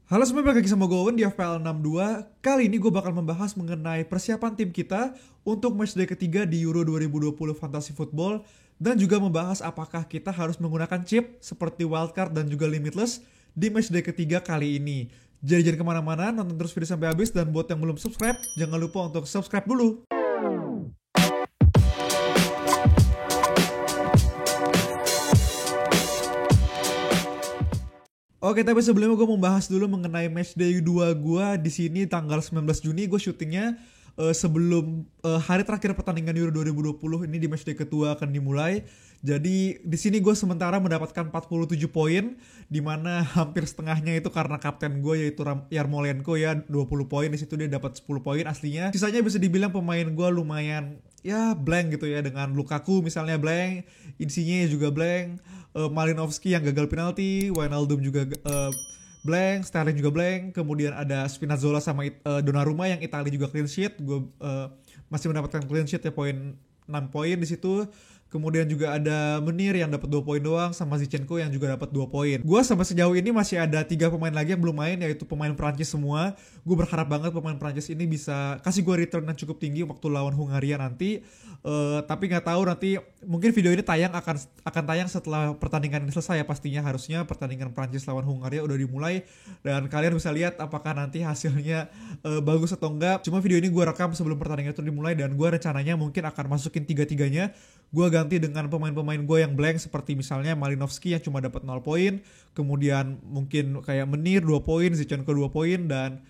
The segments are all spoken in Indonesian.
Halo semua, balik lagi sama gue Owen di FPL 62. Kali ini gue bakal membahas mengenai persiapan tim kita untuk matchday ketiga di Euro 2020 Fantasy Football, dan juga membahas apakah kita harus menggunakan chip seperti wildcard dan juga limitless di matchday ketiga kali ini. Jadi jangan kemana-mana, nonton terus video sampai habis, dan buat yang belum subscribe, jangan lupa untuk subscribe dulu. Oke, tapi sebelumnya gue mau bahas dulu mengenai matchday 2 gue di sini tanggal 19 Juni. Gue syutingnya sebelum hari terakhir pertandingan Euro 2020 ini, di matchday kedua akan dimulai. Jadi di sini gue sementara mendapatkan 47 poin, di mana hampir setengahnya itu karena kapten gue yaitu Yarmolenko ya, 20 poin. Di situ dia dapat 10 poin aslinya. Sisanya bisa dibilang pemain gue lumayan ya blank gitu ya, dengan Lukaku misalnya blank, Insigne juga blank, Malinovskyi yang gagal penalti, Wijnaldum juga blank, Sterling juga blank, kemudian ada Spinazzola sama Donnarumma yang Italia juga clean sheet. Gue masih mendapatkan clean sheet ya, 6 poin di situ. Kemudian juga ada Menir yang dapat 2 poin doang, sama Zinchenko yang juga dapat 2 poin. Gue sampai sejauh ini masih ada 3 pemain lagi yang belum main, yaitu pemain Prancis semua. Gue berharap banget pemain Prancis ini bisa kasih gue return yang cukup tinggi waktu lawan Hungaria nanti. Tapi nggak tahu nanti, mungkin video ini akan tayang setelah pertandingan ini selesai ya, pastinya harusnya pertandingan Prancis lawan Hungaria udah dimulai, dan kalian bisa lihat apakah nanti hasilnya bagus atau enggak. Cuma video ini gue rekam sebelum pertandingan itu dimulai, dan gue rencananya mungkin akan masukin 3-3-nya. Gue ganti dengan pemain-pemain gue yang blank, seperti misalnya Malinovskyi yang cuma dapat 0 poin, kemudian mungkin kayak Menir 2 poin, Zinchenko 2 poin, dan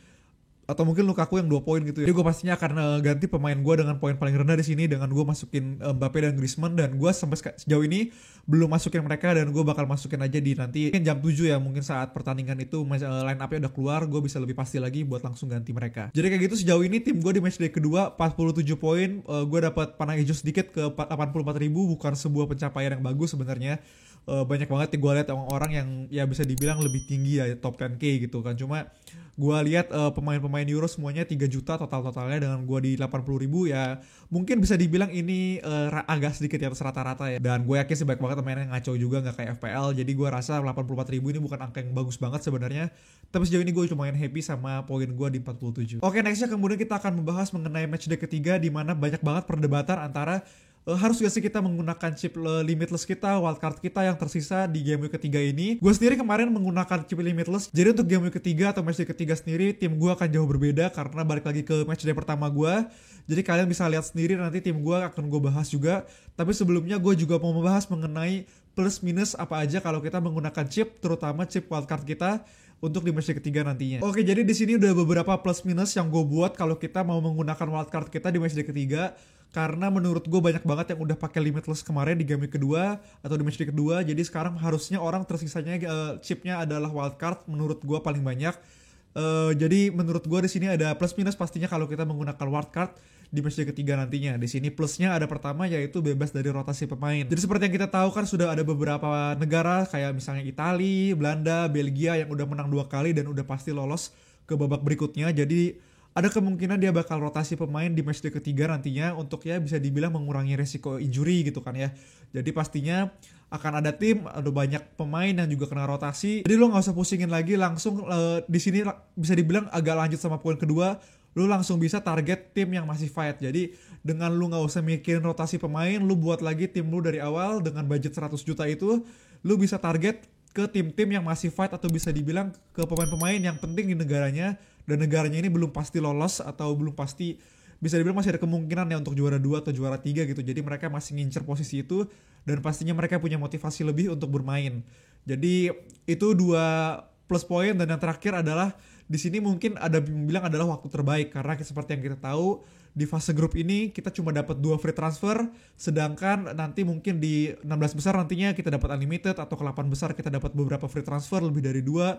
atau mungkin Lukaku yang 2 poin gitu ya. Jadi gue pastinya akan ganti pemain gue dengan poin paling rendah di sini, dengan gue masukin Mbappe dan Griezmann, dan gue sampai sejauh ini belum masukin mereka, dan gue bakal masukin aja di nanti mungkin jam 7 ya, mungkin saat pertandingan itu line up-nya udah keluar, gue bisa lebih pasti lagi buat langsung ganti mereka. Jadi kayak gitu sejauh ini tim gue di matchday kedua 47 poin, gue dapat panah hijau sedikit ke 84.000, bukan sebuah pencapaian yang bagus sebenarnya. Banyak banget gue lihat orang-orang yang ya bisa dibilang lebih tinggi ya, top 10k gitu kan. Cuma gue lihat pemain-pemain Euro semuanya 3 juta total-totalnya, dengan gue di 80.000 ya, mungkin bisa dibilang ini agak sedikit di atas rata-rata ya. Dan gue yakin sih banyak banget pemain yang ngaco juga, gak kayak FPL. Jadi gue rasa 84.000 ini bukan angka yang bagus banget sebenarnya. Tapi sejauh ini gue lumayan happy sama poin gue di 47. Oke, nextnya kemudian kita akan membahas mengenai matchday ketiga, di mana banyak banget perdebatan antara harus gak sih kita menggunakan chip limitless kita, wildcard kita yang tersisa di game week ketiga ini. Gue sendiri kemarin menggunakan chip limitless, jadi untuk game week ketiga atau matchday ketiga sendiri, tim gue akan jauh berbeda karena balik lagi ke matchday pertama gue. Jadi kalian bisa lihat sendiri nanti tim gue akan gue bahas juga. Tapi sebelumnya gue juga mau membahas mengenai plus minus apa aja kalau kita menggunakan chip, terutama chip wildcard kita untuk di matchday ketiga nantinya. Oke, jadi di sini udah beberapa plus minus yang gue buat kalau kita mau menggunakan wildcard kita di matchday ketiga. Karena menurut gue banyak banget yang udah pakai limitless kemarin di game week kedua atau di matchday kedua. Jadi sekarang harusnya orang tersisanya chipnya adalah wildcard, menurut gue paling banyak. Jadi menurut gue di sini ada plus minus pastinya kalau kita menggunakan wildcard di matchday ketiga nantinya. Di sini plusnya ada pertama, yaitu bebas dari rotasi pemain. Jadi seperti yang kita tahu kan, sudah ada beberapa negara kayak misalnya Italia, Belanda, Belgia yang udah menang 2 kali dan udah pasti lolos ke babak berikutnya. Jadi ada kemungkinan dia bakal rotasi pemain di matchday ketiga nantinya, untuk ya bisa dibilang mengurangi resiko injury gitu kan ya. Jadi pastinya akan ada tim, ada banyak pemain yang juga kena rotasi. Jadi lo nggak usah pusingin lagi, langsung di sini bisa dibilang agak lanjut sama poin kedua, lo langsung bisa target tim yang masih fight. Jadi dengan lo nggak usah mikirin rotasi pemain, lo buat lagi tim lo dari awal dengan budget 100 juta itu, lo bisa target ke tim-tim yang masih fight, atau bisa dibilang ke pemain-pemain yang penting di negaranya, dan negaranya ini belum pasti lolos atau belum pasti, bisa dibilang masih ada kemungkinan ya untuk juara 2 atau juara 3 gitu. Jadi mereka masih ngincer posisi itu, dan pastinya mereka punya motivasi lebih untuk bermain. Jadi itu 2 plus poin. Dan yang terakhir adalah di sini mungkin ada yang bilang adalah waktu terbaik, karena seperti yang kita tahu di fase grup ini kita cuma dapat 2 free transfer, sedangkan nanti mungkin di 16 besar nantinya kita dapat unlimited, atau ke 8 besar kita dapat beberapa free transfer lebih dari 2.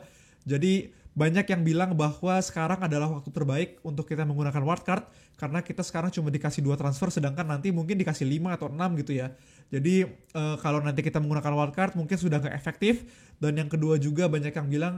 Jadi banyak yang bilang bahwa sekarang adalah waktu terbaik untuk kita menggunakan wildcard, karena kita sekarang cuma dikasih 2 transfer, sedangkan nanti mungkin dikasih 5 atau 6 gitu ya. Jadi kalau nanti kita menggunakan wildcard mungkin sudah gak efektif. Dan yang kedua juga banyak yang bilang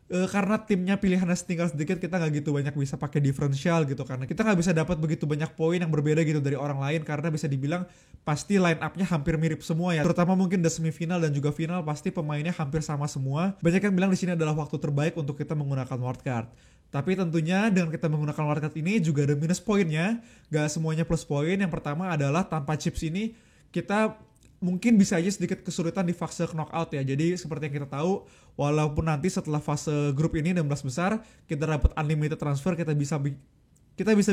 karena timnya pilihannya tinggal sedikit, kita nggak gitu banyak bisa pakai diferensial gitu, karena kita nggak bisa dapat begitu banyak poin yang berbeda gitu dari orang lain, karena bisa dibilang pasti line up-nya hampir mirip semua ya, terutama mungkin di semifinal dan juga final pasti pemainnya hampir sama semua. Banyak yang bilang di sini adalah waktu terbaik untuk kita menggunakan wildcard. Tapi tentunya dengan kita menggunakan wildcard ini juga ada minus poinnya, gak semuanya plus poin. Yang pertama adalah tanpa chips ini kita mungkin bisa aja sedikit kesulitan di fase knockout ya. Jadi seperti yang kita tahu, walaupun nanti setelah fase grup ini 16 besar kita dapat unlimited transfer, kita bisa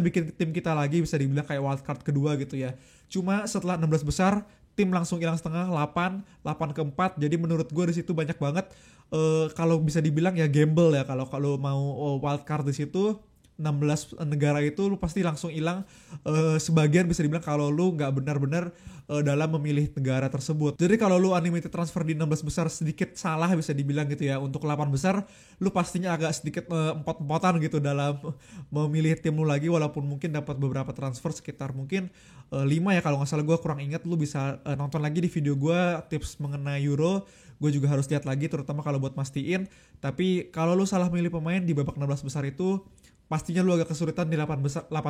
bikin tim kita lagi, bisa dibilang kayak wildcard kedua gitu ya. Cuma setelah 16 besar tim langsung hilang setengah, 8 ke 4. Jadi menurut gue di situ banyak banget kalau bisa dibilang ya gamble ya, kalau mau wildcard di situ 16 negara itu lu pasti langsung hilang sebagian, bisa dibilang kalau lu nggak benar-benar dalam memilih negara tersebut. Jadi kalau lu unlimited transfer di 16 besar sedikit salah bisa dibilang gitu ya, untuk 8 besar lu pastinya agak sedikit empot-empotan gitu dalam memilih tim lu lagi, walaupun mungkin dapat beberapa transfer sekitar mungkin 5 ya kalau nggak salah, gue kurang ingat. Lu bisa nonton lagi di video gue tips mengenai Euro, gue juga harus lihat lagi terutama kalau buat mastiin. Tapi kalau lu salah milih pemain di babak 16 besar itu pastinya lu agak kesulitan di 8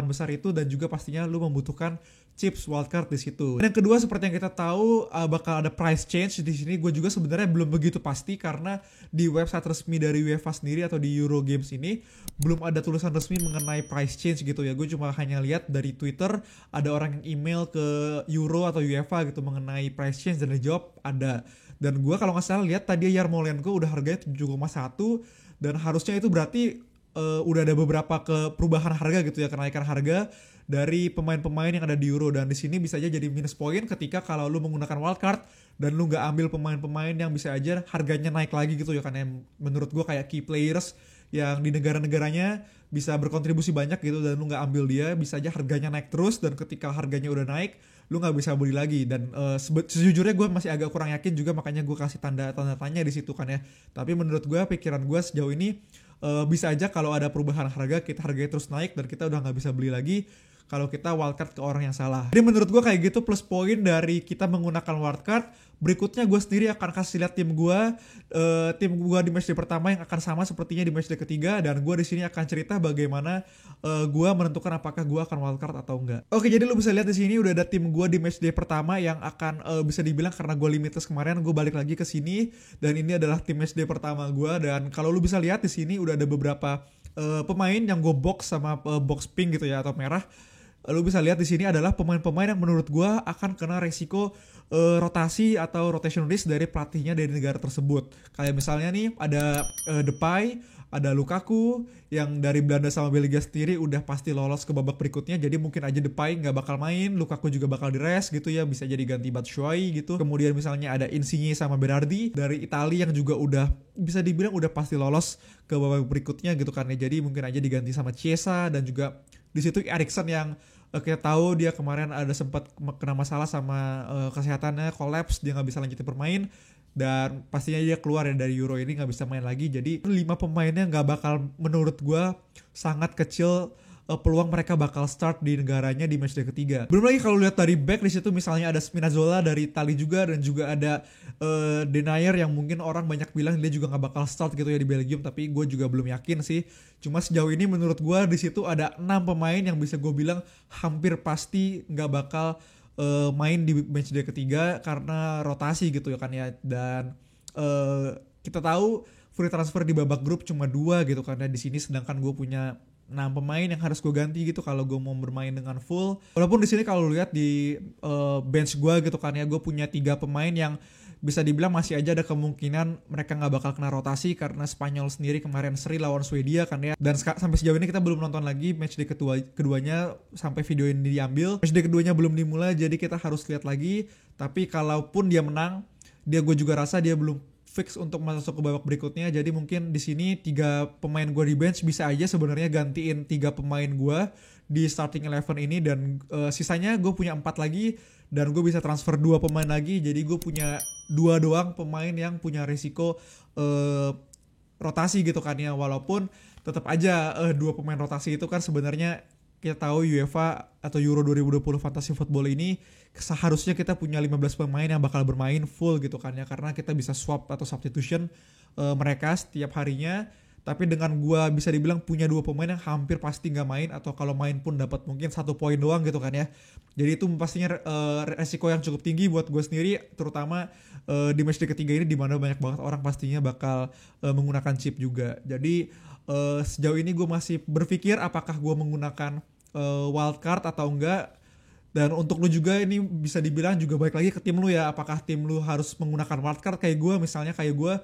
besar itu, dan juga pastinya lu membutuhkan chips wildcard di situ. Dan yang kedua seperti yang kita tahu bakal ada price change di sini. Gue juga sebenarnya belum begitu pasti karena di website resmi dari UEFA sendiri atau di Euro Games ini belum ada tulisan resmi mengenai price change gitu ya. Gue cuma hanya lihat dari Twitter ada orang yang email ke Euro atau UEFA gitu mengenai price change, dan dijawab ada. Dan gue kalau nggak salah lihat tadi Yarmolenko udah harganya 7,1, dan harusnya itu berarti udah ada beberapa perubahan harga gitu ya, kenaikan harga dari pemain-pemain yang ada di Euro. Dan di sini bisa aja jadi minus poin ketika kalau lu menggunakan wildcard dan lu nggak ambil pemain-pemain yang bisa aja harganya naik lagi gitu ya, karena menurut gue kayak key players yang di negara-negaranya bisa berkontribusi banyak gitu, dan lu nggak ambil dia, bisa aja harganya naik terus, dan ketika harganya udah naik lu nggak bisa beli lagi. Dan sejujurnya gue masih agak kurang yakin juga, makanya gue kasih tanda tanya di situ kan ya. Tapi menurut gue, pikiran gue sejauh ini bisa aja kalau ada perubahan harga, harganya terus naik dan kita udah nggak bisa beli lagi kalau kita wildcard ke orang yang salah. Jadi menurut gue kayak gitu plus poin dari kita menggunakan wildcard. Berikutnya gue sendiri akan kasih lihat tim gue di matchday pertama yang akan sama sepertinya di matchday ketiga, dan gue di sini akan cerita bagaimana gue menentukan apakah gue akan wildcard atau enggak. Oke, jadi lu bisa lihat di sini udah ada tim gue di matchday pertama yang akan bisa dibilang, karena gue limitless kemarin, gue balik lagi ke sini, dan ini adalah tim matchday pertama gue. Dan kalau lu bisa lihat di sini udah ada beberapa pemain yang gue box sama box pink gitu ya, atau merah. Lu bisa lihat di sini adalah pemain-pemain yang menurut gue akan kena resiko rotasi atau rotation risk dari pelatihnya dari negara tersebut. Kayak misalnya nih ada Depay, ada Lukaku yang dari Belanda sama Belgia sendiri udah pasti lolos ke babak berikutnya. Jadi mungkin aja Depay nggak bakal main, Lukaku juga bakal di rest gitu ya, bisa jadi ganti Batshuayi gitu. Kemudian misalnya ada Insigne sama Berardi dari Italia yang juga udah bisa dibilang udah pasti lolos ke babak berikutnya gitu kan ya. Jadi mungkin aja diganti sama Chiesa, dan juga di situ Eriksen yang kita tahu dia kemarin ada sempat kena masalah sama kesehatannya, kolaps, dia nggak bisa lanjutin bermain, dan pastinya dia keluar ya dari Euro ini, nggak bisa main lagi. Jadi 5 pemainnya nggak bakal, menurut gue sangat kecil peluang mereka bakal start di negaranya di matchday ketiga. Belum lagi kalau lihat dari back di situ misalnya ada Spinazzola dari Italia juga, dan juga ada Denayer yang mungkin orang banyak bilang dia juga nggak bakal start gitu ya di Belgium, tapi gue juga belum yakin sih. Cuma sejauh ini menurut gue di situ ada 6 pemain yang bisa gue bilang hampir pasti nggak bakal main di matchday ketiga karena rotasi gitu ya kan ya. Dan kita tahu free transfer di babak grup cuma 2 gitu kan ya di sini, sedangkan gue punya 6 pemain yang harus gue ganti gitu kalau gue mau bermain dengan full. Walaupun di sini kalau lihat di bench gue gitu kan ya, gue punya 3 pemain yang bisa dibilang masih aja ada kemungkinan mereka nggak bakal kena rotasi, karena Spanyol sendiri kemarin seri lawan Swedia kan ya. Dan sampai sejauh ini kita belum nonton lagi matchday keduanya sampai video ini diambil. Matchday keduanya belum dimulai, jadi kita harus lihat lagi. Tapi kalaupun dia menang, gue juga rasa dia belum fix untuk masuk ke babak berikutnya. Jadi mungkin di sini 3 pemain gue di bench bisa aja sebenarnya gantiin 3 pemain gue di starting 11 ini, dan sisanya gue punya 4 lagi, dan gue bisa transfer 2 pemain lagi. Jadi gue punya 2 doang pemain yang punya risiko rotasi gitu kan ya. Walaupun tetap aja 2 pemain rotasi itu kan sebenarnya kita tahu UEFA atau Euro 2020 Fantasy Football ini seharusnya kita punya 15 pemain yang bakal bermain full gitu kan ya, karena kita bisa swap atau substitution mereka setiap harinya. Tapi dengan gue bisa dibilang punya 2 pemain yang hampir pasti nggak main, atau kalau main pun dapat mungkin 1 poin doang gitu kan ya. Jadi itu pastinya resiko yang cukup tinggi buat gue sendiri, terutama di matchday ketiga ini, dimana banyak banget orang pastinya bakal menggunakan chip juga. Jadi sejauh ini gue masih berpikir apakah gue menggunakan wildcard atau enggak. Dan untuk lu juga ini bisa dibilang juga balik lagi ke tim lu ya, apakah tim lu harus menggunakan wildcard kayak gue. Misalnya kayak gue,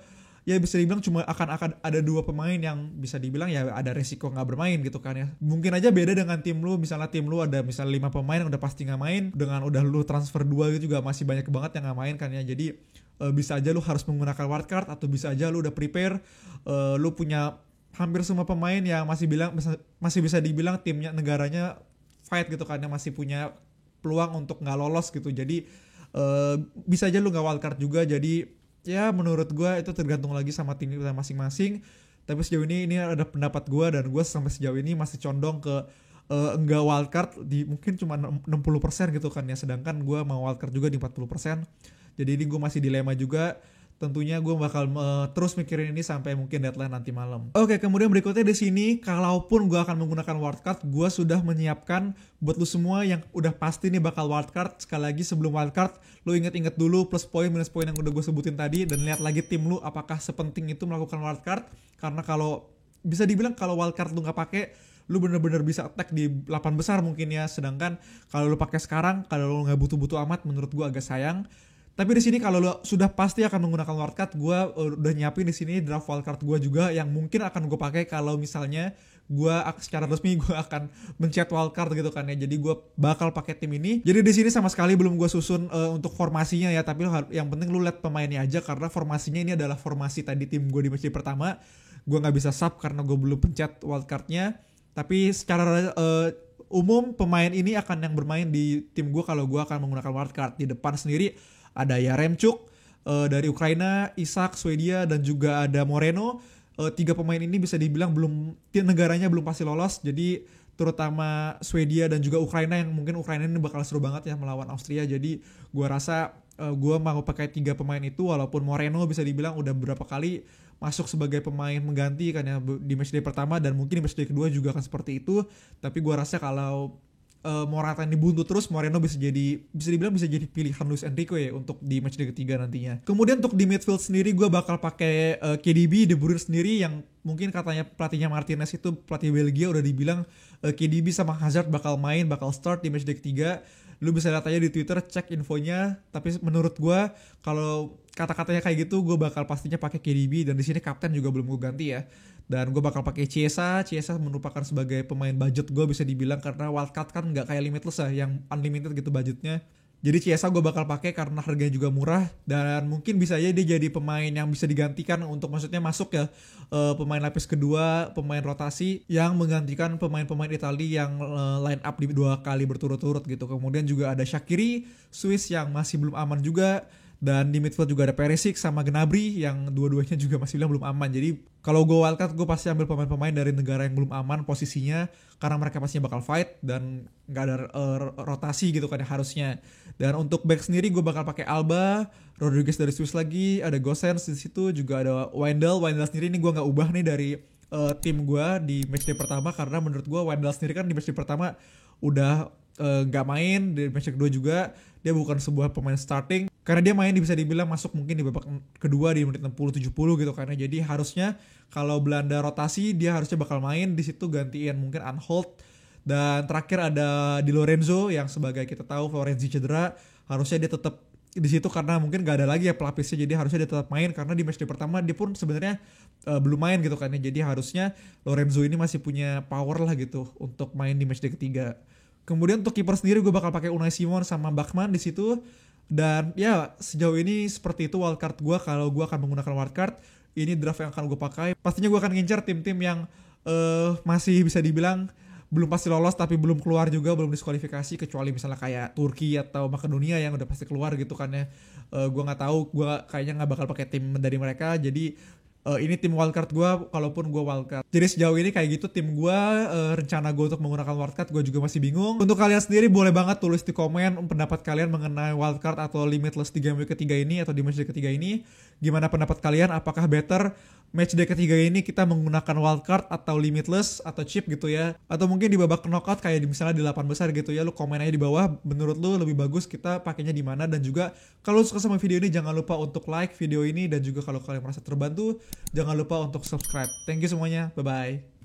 ya bisa dibilang cuma akan ada 2 pemain yang bisa dibilang ya ada resiko nggak bermain gitu kan ya. Mungkin aja beda dengan tim lu, misalnya tim lu ada misalnya 5 pemain yang udah pasti nggak main, dengan udah lu transfer 2 gitu juga masih banyak banget yang nggak main kan ya. Jadi bisa aja lu harus menggunakan wildcard, atau bisa aja lu udah prepare, lu punya hampir semua pemain yang masih bisa dibilang timnya, negaranya fight gitu kan ya, masih punya peluang untuk nggak lolos gitu. Jadi bisa aja lu nggak wildcard juga. Jadi ya menurut gue itu tergantung lagi sama tim kita masing-masing. Tapi sejauh ini ada pendapat gue, dan gue sampai sejauh ini masih condong ke enggak wildcard di mungkin cuma 60% gitu kan ya. Sedangkan gue mau wildcard juga di 40%. Jadi ini gue masih dilema juga. Tentunya gue bakal terus mikirin ini sampai mungkin deadline nanti malam. Oke, kemudian berikutnya di sini, kalaupun gue akan menggunakan wildcard, gue sudah menyiapkan buat lu semua yang udah pasti nih bakal wildcard. Sekali lagi sebelum wildcard, lu inget-inget dulu plus poin minus poin yang udah gue sebutin tadi, dan lihat lagi tim lu apakah sepenting itu melakukan wildcard. Karena kalau bisa dibilang kalau wildcard lu nggak pakai, lu bener-bener bisa attack di 8 besar mungkin ya. Sedangkan kalau lu pakai sekarang, kalau lu nggak butuh-butuh amat, menurut gue agak sayang. Tapi di sini kalau lo sudah pasti akan menggunakan wildcard, gue udah nyiapin di sini draft wildcard gue juga yang mungkin akan gue pakai kalau misalnya gue secara resmi gue akan mencet wildcard gitu kan ya. Jadi gue bakal pakai tim ini. Jadi di sini sama sekali belum gue susun untuk formasinya ya, tapi yang penting lu lihat pemainnya aja, karena formasinya ini adalah formasi tadi tim gue di match pertama. Gue nggak bisa sub karena gue belum pencet wildcardnya. Tapi secara umum pemain ini akan yang bermain di tim gue kalau gue akan menggunakan wildcard. Di depan sendiri ada Yaremchuk dari Ukraina, Isak, Swedia, dan juga ada Moreno. 3 pemain ini bisa dibilang negaranya belum pasti lolos. Jadi terutama Swedia dan juga Ukraina, yang mungkin Ukraina ini bakal seru banget ya melawan Austria. Jadi gue rasa gue mau pakai 3 pemain itu, walaupun Moreno bisa dibilang udah beberapa kali masuk sebagai pemain mengganti kan ya di matchday pertama, dan mungkin di matchday kedua juga akan seperti itu. Tapi gue rasa kalau Morata yang dibuntu terus, Moreno bisa dibilang bisa jadi pilihan Luis Enrique ya untuk di matchday ketiga nantinya. Kemudian untuk di midfield sendiri gue bakal pakai KDB, De Bruyne sendiri, yang mungkin katanya pelatihnya Martinez itu pelatih Belgia udah dibilang KDB sama Hazard bakal start di matchday ketiga. Lu bisa lihat aja di Twitter, cek infonya. Tapi menurut gue kalau kata-katanya kayak gitu, gue bakal pastinya pakai KDB, dan di sini kapten juga belum gue ganti ya. Dan gue bakal pakai Chiesa merupakan sebagai pemain budget gue bisa dibilang, karena wildcard kan nggak kayak limitless lah, yang unlimited gitu budgetnya. Jadi Chiesa gue bakal pakai karena harganya juga murah, dan mungkin bisa aja dia jadi pemain yang bisa digantikan untuk maksudnya masuk ya pemain lapis kedua, pemain rotasi yang menggantikan pemain-pemain Italia yang line up di 2 kali berturut-turut gitu. Kemudian juga ada Shaqiri Swiss yang masih belum aman juga. Dan di midfield juga ada Perisic sama Gnabry yang dua-duanya juga masih bilang belum aman. Jadi kalau gue wildcard, gue pasti ambil pemain-pemain dari negara yang belum aman posisinya, karena mereka pastinya bakal fight dan nggak ada rotasi gitu kan ya harusnya. Dan untuk back sendiri gue bakal pakai Alba, Rodriguez dari Swiss lagi, ada Gosens di situ, juga ada Wijndal sendiri ini gue nggak ubah nih dari tim gue di matchday pertama, karena menurut gue Wijndal sendiri kan di matchday pertama udah nggak main, di match kedua juga dia bukan sebuah pemain starting, karena dia main bisa dibilang masuk mungkin di babak kedua di menit 60-70 gitu, karena jadi harusnya kalau Belanda rotasi dia harusnya bakal main di situ gantiin mungkin Anholt. Dan terakhir ada Di Lorenzo yang sebagai kita tahu Florenzi cedera, harusnya dia tetap di situ karena mungkin gak ada lagi ya pelapisnya, jadi harusnya dia tetap main karena di matchday pertama dia pun sebenarnya belum main gitu kan ya. Jadi harusnya Lorenzo ini masih punya power lah gitu untuk main di matchday ketiga. Kemudian untuk kiper sendiri gue bakal pakai Unai Simon sama Bachmann di situ. Dan ya sejauh ini seperti itu wildcard gue. Kalau gue akan menggunakan wildcard, ini draft yang akan gue pakai. Pastinya gue akan ngincar tim-tim yang masih bisa dibilang belum pasti lolos tapi belum keluar juga, belum diskualifikasi, kecuali misalnya kayak Turki atau Makedonia yang udah pasti keluar gitu kan ya. Gue nggak tahu, gue kayaknya nggak bakal pakai tim dari mereka. Jadi ini tim wildcard gue kalaupun gue wildcard. Jadi sejauh ini kayak gitu tim gue, rencana gue untuk menggunakan wildcard gue juga masih bingung. Untuk kalian sendiri boleh banget tulis di komen pendapat kalian mengenai wildcard atau limitless di game week ketiga ini atau di matchday ketiga ini. Gimana pendapat kalian? Apakah better matchday ketiga ini kita menggunakan wildcard atau limitless atau chip gitu ya? Atau mungkin di babak knockout kayak misalnya di 8 besar gitu ya, lu komen aja di bawah menurut lu lebih bagus kita pakainya di mana. Dan juga kalau suka sama video ini jangan lupa untuk like video ini, dan juga kalau kalian merasa terbantu jangan lupa untuk subscribe. Thank you semuanya, bye bye.